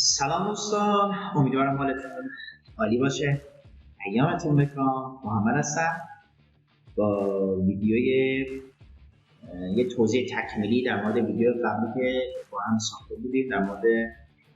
سلام دوستان، امیدوارم حالتون عالی باشه. ایامتون بکام. محمد هستم با ویدیوی یه توضیح تکمیلی در مورد ویدیو قبلی که با هم ساخته بودیم در مورد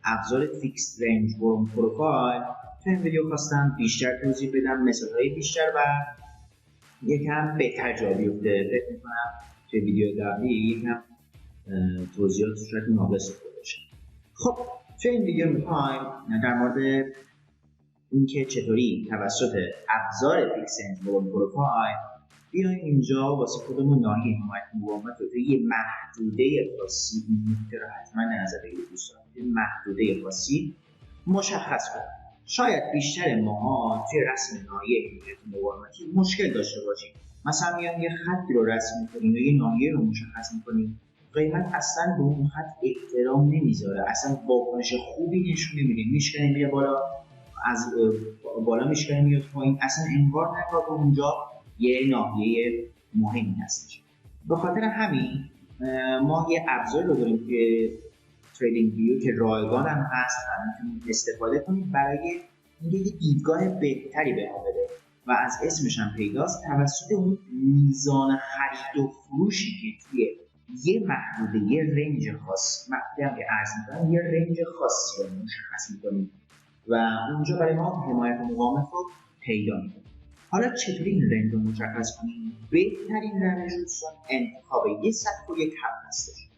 ابزار فیکس رنج ورم پروفایل. تو این ویدیو خواستم بیشتر توضیح بدم، مثال‌های بیشتر و یکم بهتر جا بیفته. فکر می‌کنم توی ویدیو قبلی یکم توضیحات شاید ناقص باشه. خب توی این ویدیو میخوایم در مورد اینکه چطوری توسط ابزار فیکس رنج ورم پروفایل بیایم اینجا واسه خودمون ناحیه حمایت مقاومت رو توی یه محدوده خاصی، این نکته رو حتما در نظر بگیرید دوستان، یه محدوده خاصی مشخص کنیم. شاید بیشتر ماها توی رسم ناحیه حمایت مقاومتی مشکل داشته باشیم. مثلا میایم یه خطی رو رسم می‌کنیم یا یه ناحیه رو مشخص می‌کنیم، قیمت اصلا به اون خط احترام نمیذاره، اصلا واکنش خوبی نشون نمیده، میشکنه میره بالا، از بالا میشکنه میاد پایین، اصلا انگار نگاه به اونجا یه ناحیه مهمی هستش. به خاطر همین ما یه ابزار رو داریم که تریدینگ ویو که رایگان هم هست و میتونیم استفاده کنیم برای اینکه یه دیدگاه بهتری به ما بده و از اسمش هم پیداست، توسط اون میزان خرید و فروشی که توی یه محدوده، یه رنج خاص، محدوده هم که عرض می‌کنم یه رنج خاصی رو مشخص می‌کنیم و اونجا برای ما حمایت مقاومت رو پیدا می‌کنیم. حالا چطوری این رنج رو مشخص کنیم؟ بهترین روش دوستان انتخاب یه سطح و یک کف هستش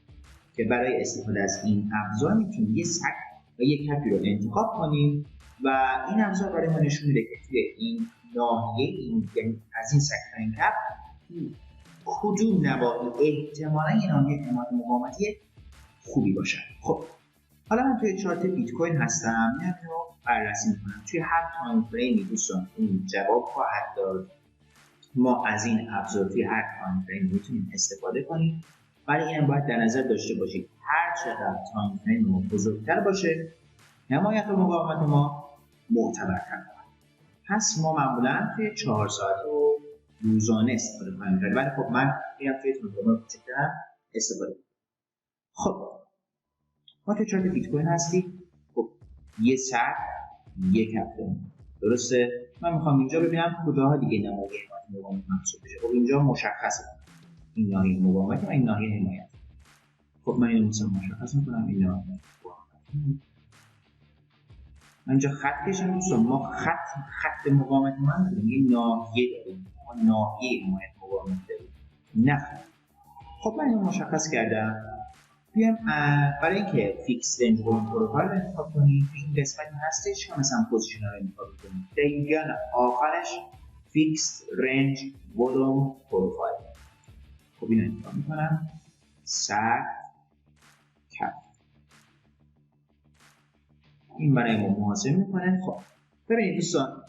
که برای استفاده از این ابزار میتونیم یه سطح و یک کفی رو انتخاب کنیم و این ابزار برای ما نشون میده که توی این ناحیه، این یعنی از این سطح تا این کف کدوم نواحی احتمالاً یه ناحیه حمایت مقاومتی خوبی باشن. خب حالا من توی چارت بیت کوین هستم، میام اینو بررسی میکنم. توی هر تایم فریمی دوستان این جواب خواهد داد. ما از این ابزار توی هر تایم فریم میتونیم استفاده کنیم، ولی اینم باید در نظر داشته باشید هر چقدر تایم فریم ما بزرگتر باشه حمایت مقاومت ما معتبرتر باشه. پس ما معمولا توی 4 ساعت رو روزانه استفاده کنیم، ولی خب من میگم توی تایم کوچکتر استفاده کنیم. خب ما توی چارت بیت کوین هستیم. خب یه ساعت یک هفته درسته. من میخوام اینجا ببینم کجاها دیگه نمایه حمایت مقاومت محسوب بشه. خب اینجا مشخصه این ناحیه مقاومت و این ناحیه حمایت. خب من اینو مثلا مشخص میکنم این ناحیه مقاومت. من اینجا خط کشم دوستان، ما خط مقاومت من نداریم، یه ناحیه داریم، ما ناحیه حمایت مقاومت داریم نه خط. خب من اینو مشخص کردم. بیایم برای اینکه فیکس رنج ورم پروفایل رو انتخاب کنیم، این قسمتی هستش که مثلا پوزیشن رو انتخاب کنیم. دقیقاً آخرش فیکس رنج ورم پروفایل. خب اینو انتخاب میکنم، سطح کف. این برای ما محاسبه میکنه. خب ببینید دوستان،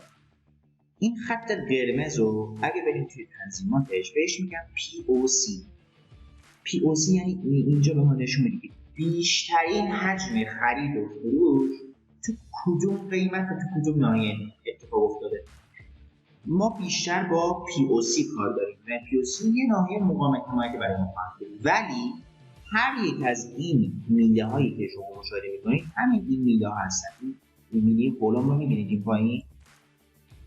این خط قرمز رو اگه بریم توی تنظیماتش بهش میگم POC. POC یعنی اینجا به ما نشون میده که بیشترین حجم خرید و فروش تو کدوم قیمت و تو کدوم ناحیه اتفاق افتاده. ما بیشتر با POC کار داریم و POC یه ناحیه مقاومت حمایتی برای ما خواهد بود، ولی هر یک از این میله هایی که شما مشاهده میکنید همین این میله ها هستن. این میله ولوم رو میبینید این پایین،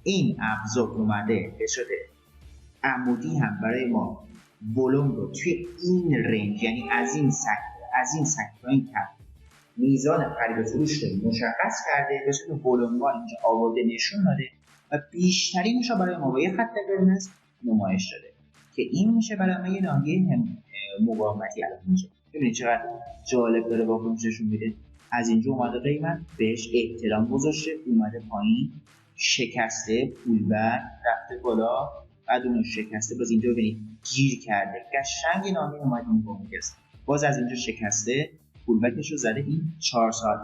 این ابزار اومده به صورت عمودی هم برای ما ولوم رو توی این رنج، یعنی از این سطح تا این کف میزان خرید و فروش رو مشخص کرده، به صورت ولوم‌وار اینجا آورده نشون داده و بیشترینش رو برای ما با یه خط قرمز نمایش داده که این میشه برای ما یه ناحیه مقاومتی. الان اینجا ببینید چقدر جالب داره واکنش نشون میده. از اینجا اومده قیمت بهش احترام گذاشته، اومده پایین، شکسته، پولبر رفته بالا، بعد اون شکسته، باز اینجا ببینید گیر کرده، قشنگ ناحیه حمایت مقاومتی است. باز از اینجا شکسته، پولبکش رو زده. این 4 ساعت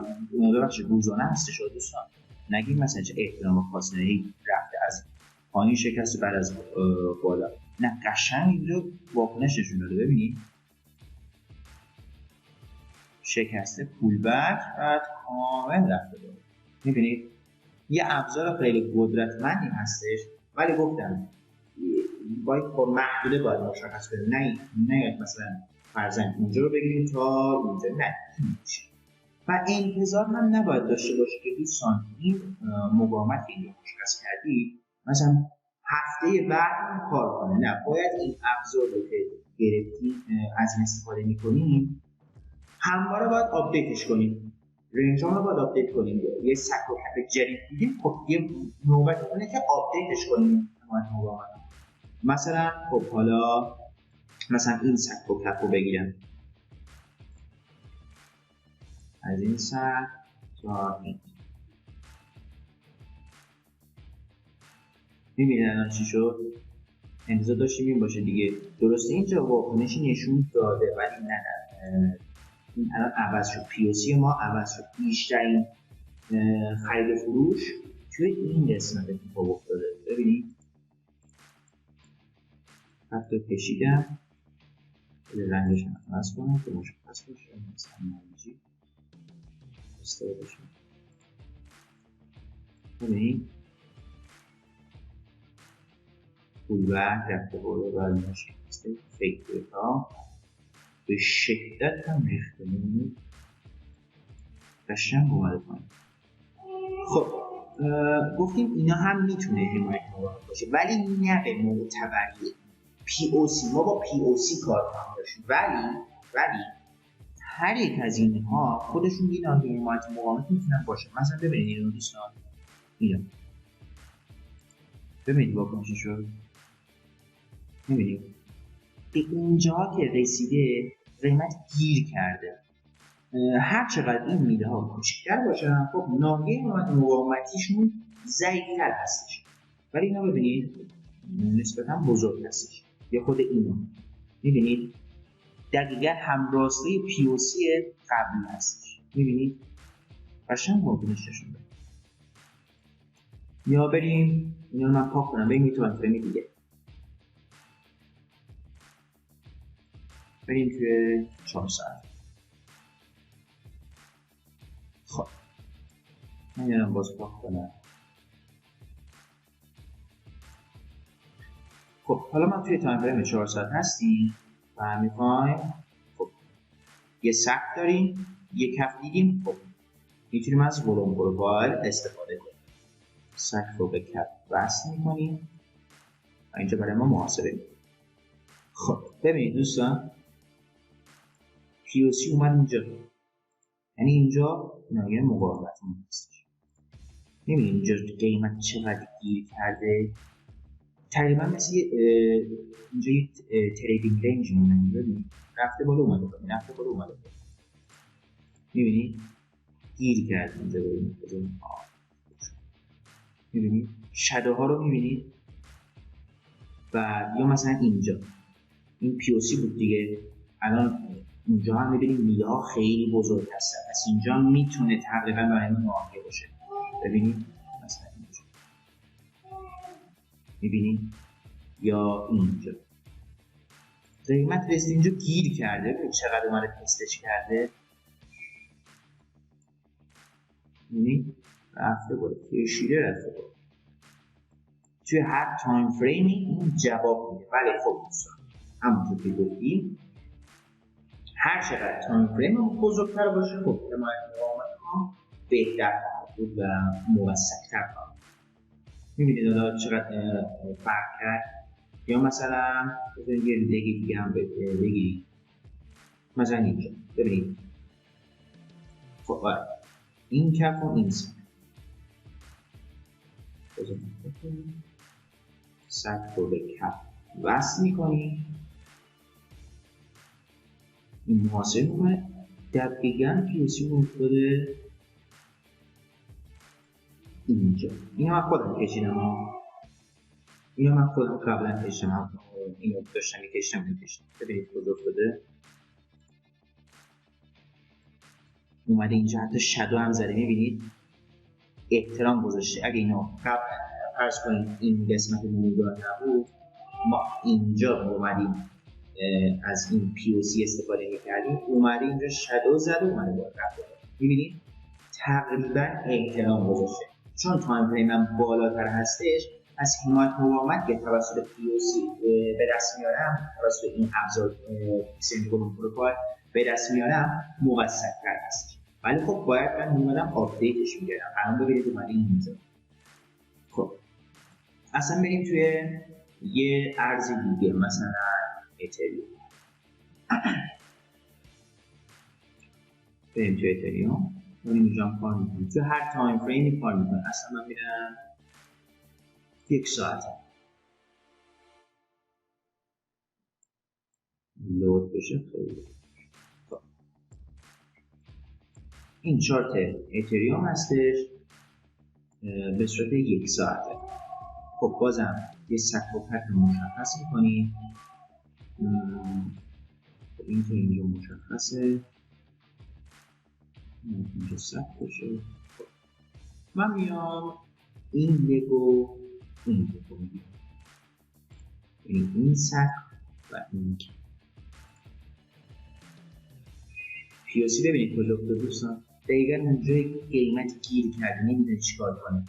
ببخشید روزانه هستش دوستان، نگید مثلا چه احترام خاصی رفته از پایین شکسته بعد از بالا، نه قشنگ اینجا واکنش نشون داده. ببینید شکسته، پولبک، بعد کامل رفته بالا. میبینید یه ابزار خیلی قدرتمندی هستش، ولی گفتم باید با محدوده باید مشخص کنیم. نه مثلا فرضاً اینجا رو بگیریم تا اینجا، نه و انتظار هم نباید داشته باشه که دوستان این مقاومت این رو مشخص کردید مثلا هفته بعد کار کنه. نه، باید این ابزار رو که گرفتیم از این استفاده میکنیم همواره باید آپدیتش کنیم، رنج رو باید آپدیت کنیم. یه سک و کپ جدید دیدیم، خب یه نوبت اونه که آپدیتش کنیم مقاومت. مثلا خب حالا مثلا این سک و کپ رو بگیرم، از این سک تا این، میبینید الان چی شد؟ انتظار داشتیم این باشه دیگه. درسته اینجا واکنشی نشون داده ولی نه این الان عوض شد، POC ما عوض شد. بیشترین خرید فروش توی این قسمت اتفاق افتاده. ببینید حتی کشیدم رنگش هم عوض کنم که مشخص باشه مثلا نارنجی استفاده شد. ببینید پولبرد رفته بالا و این شکسته فکر ها به شدت هم ریخته میمونید قشنگ اومده پایین. خب گفتیم اینا هم میتونه حمایت مقاومت باشه ولی نه به معتبری POC. ما با POC کار کنیم داشتیم ولی هر یک از اینها خودشون یه نوع حمایت مقاومت میتونن باشه. مثلا ببینید اینو دوستان، اینو ببینید واکنشش شد، میبینید به اینجا که رسیده قیمت گیر کرده. هر چقدر این میله ها کوچکتر باشن خب ناحیه مقاومتیشون ضعیفتر هستش، ولی اینا ببینید نسبتا بزرگ هستش. یا خود اینو میبینید دقیقا همراسته POC قبلی هستش، میبینید قشنگ واکنششون بده. یا بریم اینا رو من پاک کنم، بریم تو فریم دیگه، بریم توی 4 ساعت. خب من یادم باز پاک کنم. خب حالا من توی تایم فریم 4 ساعت هستیم و میخوایم خب یه سک داریم، یه کف دیدیم. خب میتونیم از ولوم پروفایل استفاده کنیم. سک رو به کف وصل میکنیم و اینجا برای ما محاسبه میکنیم. خب ببینید دوستان POC اومد اینجا، یعنی اینجا ناحیه مقاومتمون هستش. میبینید اینجا قیمت چقدر گیر کرده، تقریبا مثل اینجا یه تریدینگ رنج مونه. ببینید رفته بالا اومده پایین، رفته بالا اومده پایین، میبینید گیر کرده اینجا. ببینید میبینید شادو ها رو میبینید. و یا مثلا اینجا این POC بود دیگه، الان اینجا هم میبینید میله ها خیلی بزرگ هستن، پس اینجا میتونه تقریبا برای ما ناحیه باشه. ببینید مثلا اینجا میبینید، یا اینجا قیمت رسید اینجا گیر کرده. ببینید چقدر اومده تستش کرده، میبینید رفته بالا، کشیده رفته بالا. توی هر تایم فریمی این جواب میده. ولی خب دوستان همونطور که گفتیم هر چقدر تایم فریم بزرگتر باشه خب حمایت مقاومت ما بهتر بود و موثق‌تر خواهد. میبینید حالا چقدر فرق کرد. یا مثلا بذارید یه لگی دیگه هم بگیرید، مثلا اینجا ببینید خب این کف و این سک رو به کف وصل میکنید، این محاسبه میکنه دقیقاً POC افتاده اینجا. اینو من خودم کشیدم، اینو من خودم قبلا کشیدم، اینو داشتم میکشیدم. ببینید کجا افتاده، اومده اینجا، حتی شادو هم زده. میبینید احترام گذاشته. اگه اینو قبل فرض کنید این قسمت نورگاه نبود، ما اینجا اومدیم از این POC استفاده میکردیم، اومده اینجا شادو زده، اومده باید رفته. میبینید تقریبا احترام گذاشته. چون تایم فریم هم بالاتر هستش، از حمایت مقاومت که توسط POC به دست میارم، توسط این ابزار ولوم پروفایل به دست میارم، موثق‌تر هست. ولی خب باید من میمدم آپدیتش میگردم. الان ببینید اومده اینجا. خب اصلا بریم توی یه ارز دیگه، مثلا اتریوم. بریم توی اتریوم، بریم اینجا کار میکنیم، توی هر تایم فریمی کار میکنیم. اصلا من میرم 1 ساعت لود بشه. خیلی خب این چارت اتریوم هستش به صورت 1 ساعته. خب بازم یه سقف و پک مشخص میکنیم. این که اینجا مشخصه، اینجا سقف بشه. خب من میام این لگو این لگو میگیم، یعنی این سقف و این پیوسی. ببینید کجا افتاد دوستان، دقیقا اونجایی که قیمت گیر کرده نمیدونه چیکار کنه.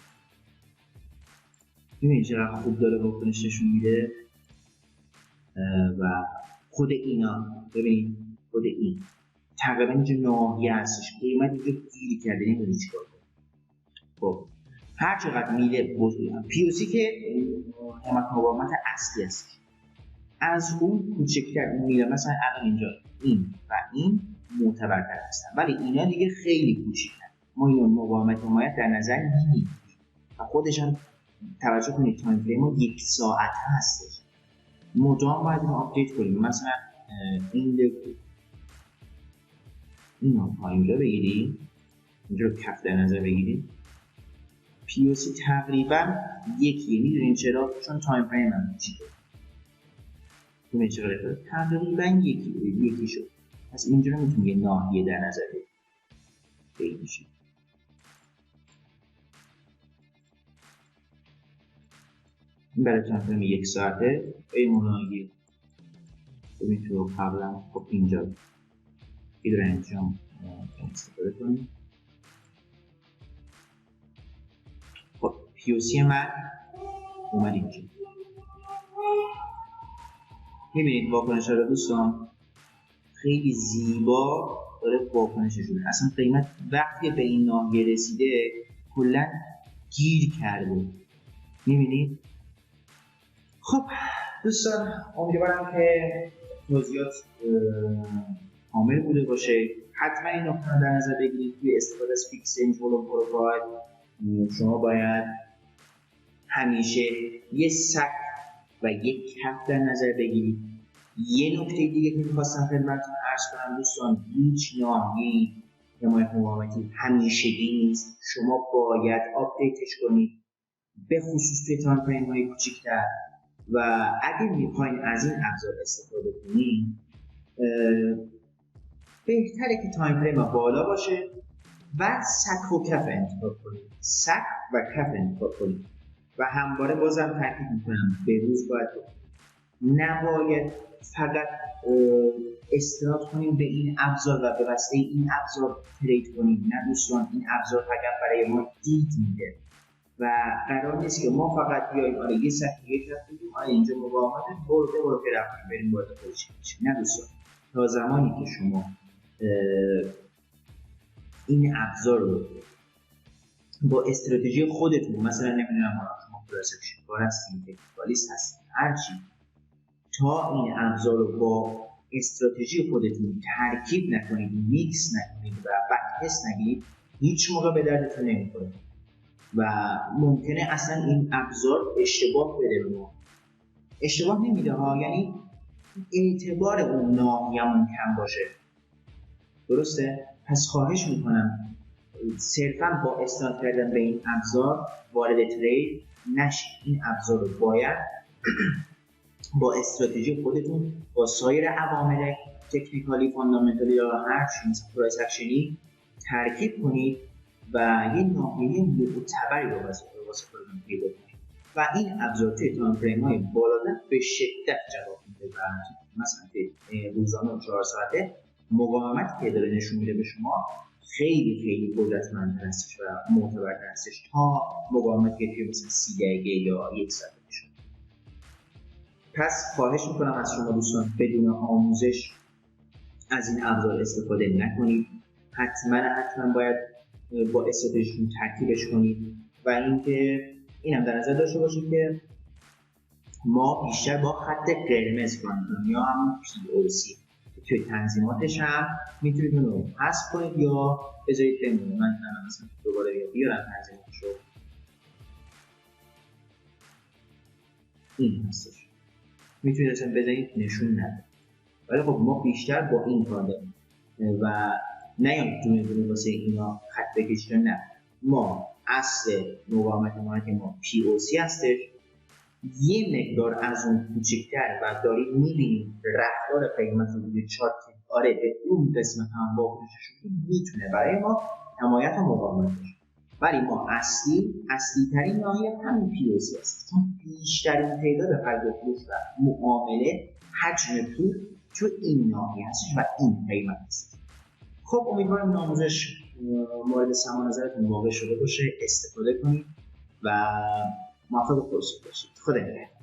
میبینید چقدر خوب داره واکنش نشون میده. و خود اینا ببینید، خود این تقریبا اینجا ناحیه هستش، قیمت اینجا گیر کرده نمیدونه چیکار کنه. خب هر چقدر میله بزرگ پیوسی که قیمت مقاومت اصلی هستش، از اون کوچکتر میله، مثلا الان اینجا این و این معتبرتر هستن، ولی اینا دیگه خیلی کوچیکن. ما اینو مقاومت حمایت در نظر نمیگیریم و خودش هم توجه کنید تایم فریم 1 ساعت هستش. مدام باید اینو آپدیت کنیم. مثلا این اینو تا اینجا بگیریم، اینجا رو کف در نظر بگیریم، پیوسی تقریبا یکیه. میدونین چرا؟ چون تایم فریم هم کوچیکه. میدونین چرا؟ تقریبا یکی شد. پس اینجا رو میتونیم یه ناحیه در نظر بگیریم. این برای تایم فریم 1 ساعته. این مناهی ببین تو قبلا. خب اینجا این رو انجام استفاده کنیم. خب پیوسی من اومد اینجا. میبینید واکنش رو دوستان خیلی زیبا داره واکنشش میده. اصلا قیمت وقتی به این ناحیه رسیده کلا گیر کرده. میبینید؟ خب دوستان امیدوارم که توضیحات کامل بوده باشه. حتما این نکته رو در نظر بگیرید توی استفاده از فیکس رنج ولوم پروفایل. شما باید همیشه یه سقف و یک کف در نظر بگیرید. یه نکته دیگه که می‌خواستم خدمتتون عرض کنم دوستان، هیچ ناحیه حمایت مقاومتی همیشگی نیست. شما باید آپدیتش کنید، به خصوص توی تایم فریم‌های کوچیک‌تر. و اگه میخواین از این ابزار استفاده کنید بهتره که تایم فریم بالا باشه و سقف و کف انتخاب کنید. سقف و کف انتخاب کنید و همواره بازم تاکید میکنم به روز باید نباید فقط استناد کنیم به این ابزار و به واسطه این ابزار ترید کنیم. نه دوستان، این ابزار فقط برای ما دید میده و قرار نیست که ما فقط بیاییم آره یه سقف یک کف بگیم آره اینجا مقاومت برو که رفتیم بریم وارد خودش بشیم. نه دوستان، تا زمانی که شما این ابزار رو با استراتژی خودتون، مثلا نمیدونم شما پرسش کار هستین، تکنیکالیست هستین، هرچی، تا این ابزار رو با استراتژی خودتون ترکیب نکنید، میکس نکنید و بک تست نگیرید، هیچ موقع به دردتون نمیخوره و ممکنه اصلا این ابزار اشتباه بده به ما. اشتباه نمیده ها، یعنی اعتبار اون ناحیه‌مون کم باشه. درسته؟ پس خواهش میکنم صرفا با استناد کردن به این ابزار وارد ترید نشید. این ابزار رو باید با استراتژی خودتون با سایر عوامل تکنیکالی، فاندامنتالی یا هر چی مثل پرایس اکشنی ترکیب کنید و یه ناحیه معتبری رو واسه خودتون پیدا کنید و این ابزار توی تایم فریم های بالاتر به شدت جواب میده و مثلا روزانه و 4 ساعته مقاومت که داره نشون میده به شما خیلی قدرتمندتر هستش و معتبرتر هستش تا مقاومتی که مثلا 30 دقیقه یا 1 ساعت نشون. پس خواهش میکنم از شما دوستان بدون آموزش از این ابزار استفاده نکنید. حتما باید با استراتژیشون ترکیبش کنید و اینکه اینم در نظر داشته باشید که ما بیشتر با خط قرمز کار می‌کنیم یا همون POC توی تنظیماتش هم میتونید اون رو حذف کنید یا بذارید بمونه. من مثلا دوباره بیارم تنظیماتش رو، این هستش، میتونید اصلا بذارید نشون نده. ولی خب ما بیشتر با این کار داریم و نیام دونه واسه اینا خط بکشید. نه، ما اصل مقاومت ما POC هستش، یه مقدار از اون کوچکتر و داریم میبینیم رفتار قیمت رو روی چارت آره به اون قسمت هم واکنشش میتونه برای ما حمایت و مقاومت باشه. ولی ما اصلی ترین ناحیه همین POC هست، چون بیشترین تعداد خرید و فروش و معامله حجم پول تو این ناحیه هستش و این قیمت هست. خب امیدوارم این آموزش مورد سماع نظرتون واقع شده باشه، استفاده کنید و موفق و پرسش باشید. خدا نگهدار.